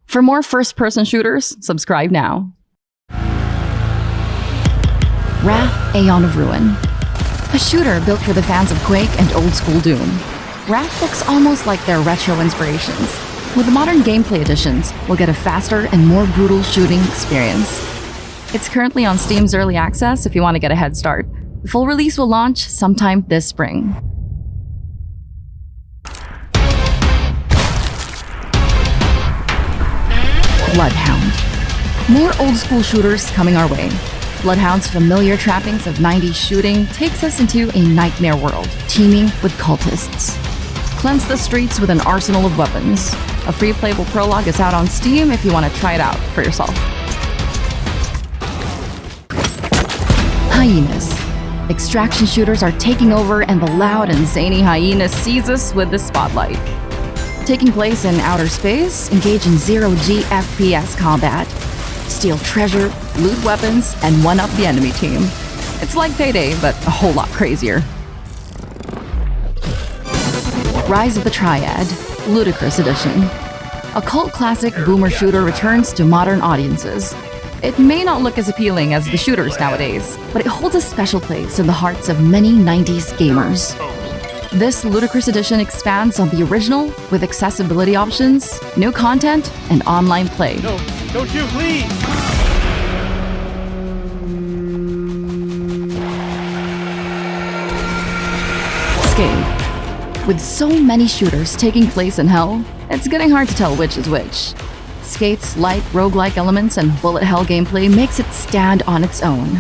For more first-person shooters, subscribe now. Wrath, Aeon of Ruin. A shooter built for the fans of Quake and old-school Doom. Wrath looks almost like their retro inspirations. With the modern gameplay additions, we'll get a faster and more brutal shooting experience. It's currently on Steam's Early Access if you want to get a head start. The full release will launch sometime this spring. Bloodhound. More old-school shooters coming our way. Bloodhound's familiar trappings of 90s shooting takes us into a nightmare world, teeming with cultists. Cleanse the streets with an arsenal of weapons. A free playable prologue is out on Steam if you want to try it out for yourself. Hyenas. Extraction shooters are taking over, and the loud and zany Hyena sees us with the spotlight. Taking place in outer space, engage in zero-G FPS combat. Steal treasure, loot weapons, and one-up the enemy team. It's like Payday, but a whole lot crazier. Rise of the Triad, Ludicrous Edition. A cult classic boomer shooter returns to modern audiences. It may not look as appealing as the shooters nowadays, but it holds a special place in the hearts of many 90s gamers. This Ludicrous Edition expands on the original with accessibility options, new content, and online play. No, don't you, please! Scathe. With so many shooters taking place in hell, it's getting hard to tell which is which. Scathe's light roguelike elements and bullet hell gameplay makes it stand on its own.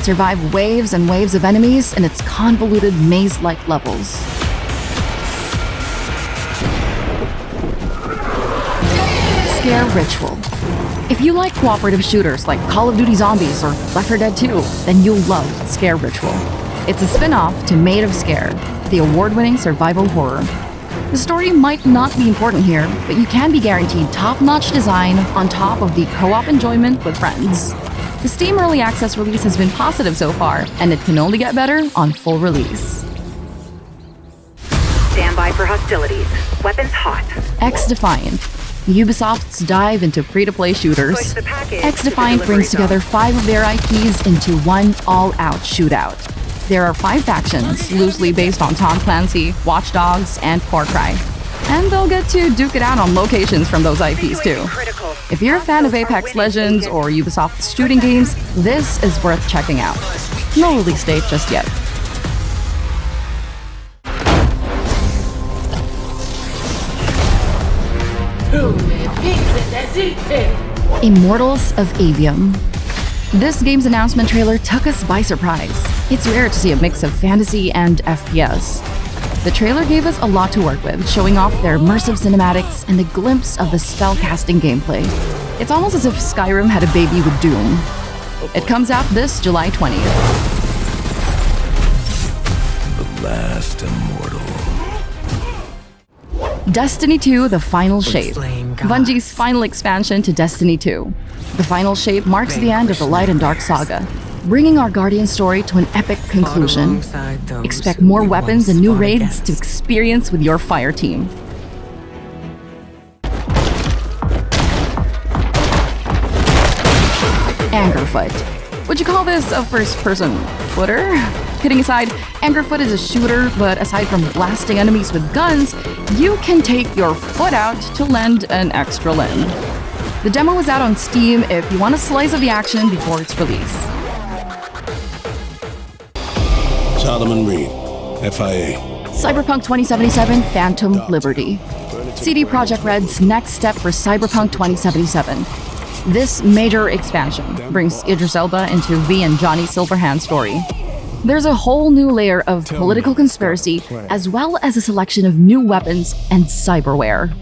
Survive waves and waves of enemies in its convoluted maze-like levels. Sker Ritual. If you like cooperative shooters like Call of Duty Zombies or Left 4 Dead 2, then you'll love Sker Ritual. It's a spin-off to Made of Scare, the award-winning survival horror. The story might not be important here, but you can be guaranteed top-notch design on top of the co-op enjoyment with friends. The Steam Early Access release has been positive so far, and it can only get better on full release. Stand by for hostilities. Weapons hot. XDEFIANT. Ubisoft's dive into free-to-play shooters. XDEFIANT brings together 5 of their IPs into one all-out shootout. There are 5 factions, loosely based on Tom Clancy, Watch Dogs, and Far Cry. And they'll get to duke it out on locations from those IPs too. If you're a fan of Apex Legends or Ubisoft's shooting games, this is worth checking out. No release date just yet. Immortals of Aveum. This game's announcement trailer took us by surprise. It's rare to see a mix of fantasy and FPS. The trailer gave us a lot to work with, showing off their immersive cinematics and a glimpse of the spell-casting gameplay. It's almost as if Skyrim had a baby with Doom. It comes out this July 20th. The last immortal. Destiny 2: The Final Shape. Bungie's final expansion to Destiny 2. The Final Shape marks the end of the Light and Dark saga, bringing our Guardian story to an epic conclusion. Expect more weapons and new raids to experience with your fire team. Angerfoot. Would you call this a first-person footer? Kidding aside, Angerfoot is a shooter, but aside from blasting enemies with guns, you can take your foot out to lend an extra limb. The demo is out on Steam if you want a slice of the action before its release. Solomon Reed, FIA. Cyberpunk 2077 Phantom Liberty. CD Projekt Red's next step for Cyberpunk 2077. This major expansion brings Idris Elba into V and Johnny Silverhand's story. There's a whole new layer of political conspiracy, as well as a selection of new weapons and cyberware.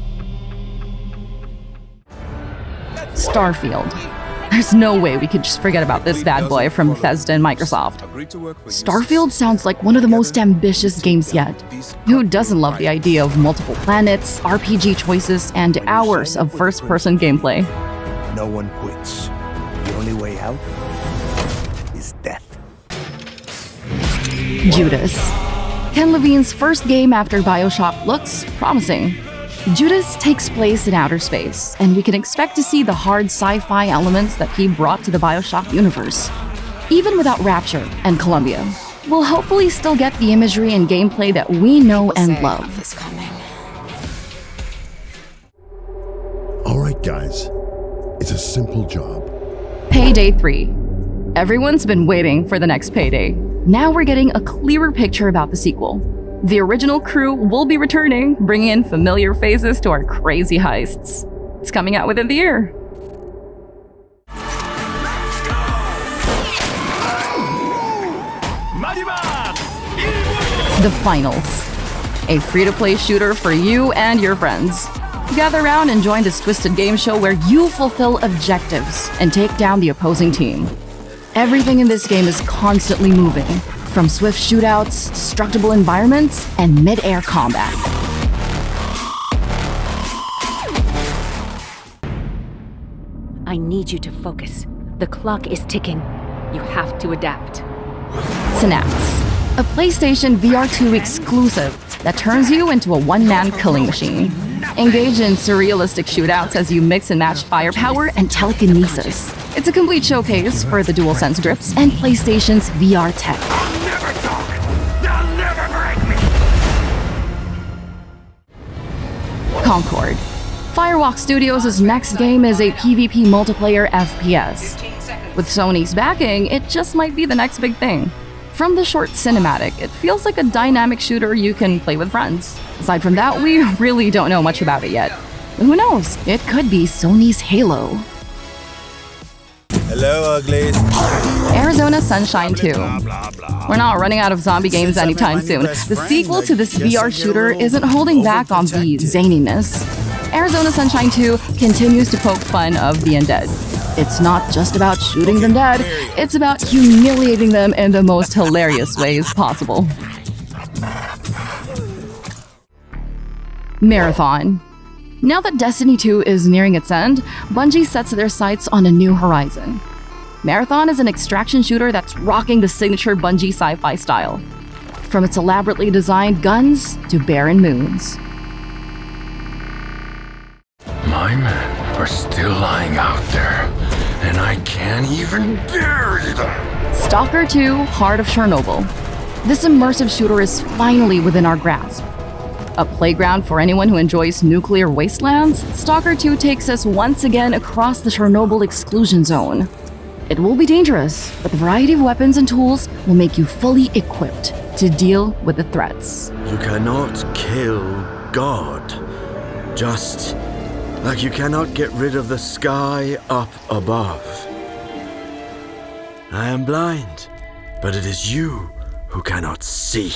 Starfield. There's no way we could just forget about this bad boy from Bethesda and Microsoft. Starfield sounds like one of the most ambitious games yet. Who doesn't love the idea of multiple planets, RPG choices, and hours of first-person gameplay? No one quits. The only way out is death. Judas. Ken Levine's first game after BioShock looks promising. Judas takes place in outer space, and we can expect to see the hard sci-fi elements that he brought to the BioShock universe. Even without Rapture and Columbia, we'll hopefully still get the imagery and gameplay that we know and love. Alright guys, it's a simple job. Payday 3. Everyone's been waiting for the next Payday. Now we're getting a clearer picture about the sequel. The original crew will be returning, bringing in familiar faces to our crazy heists. It's coming out within the year. The Finals. A free-to-play shooter for you and your friends. Gather around and join this twisted game show where you fulfill objectives and take down the opposing team. Everything in this game is constantly moving, from swift shootouts, destructible environments, and mid-air combat. I need you to focus. The clock is ticking. You have to adapt. Synapse. A PlayStation VR2 exclusive that turns you into a one-man killing machine. Engage in surrealistic shootouts as you mix and match firepower and telekinesis. It's a complete showcase for the DualSense grips and PlayStation's VR tech. I'll never talk! They'll never break me! Concord. Firewalk Studios' next game is a PvP multiplayer FPS. With Sony's backing, it just might be the next big thing. From the short cinematic, it feels like a dynamic shooter you can play with friends. Aside from that, we really don't know much about it yet. But who knows? It could be Sony's Halo. Hello, uglies. Arizona Sunshine 2. We're not running out of zombie games anytime soon. The sequel to this VR shooter isn't holding back on the zaniness. Arizona Sunshine 2 continues to poke fun of the undead. It's not just about shooting them dead, it's about humiliating them in the most hilarious ways possible. Marathon. Now that Destiny 2 is nearing its end, Bungie sets their sights on a new horizon. Marathon is an extraction shooter that's rocking the signature Bungie sci-fi style. From its elaborately designed guns to barren moons. My men are still lying out there, and I can't even bury them. S.T.A.L.K.E.R 2, Heart of Chernobyl. This immersive shooter is finally within our grasp. A playground for anyone who enjoys nuclear wastelands, S.T.A.L.K.E.R 2 takes us once again across the Chernobyl exclusion zone. It will be dangerous, but the variety of weapons and tools will make you fully equipped to deal with the threats. You cannot kill God, just like you cannot get rid of the sky up above. I am blind, but it is you who cannot see.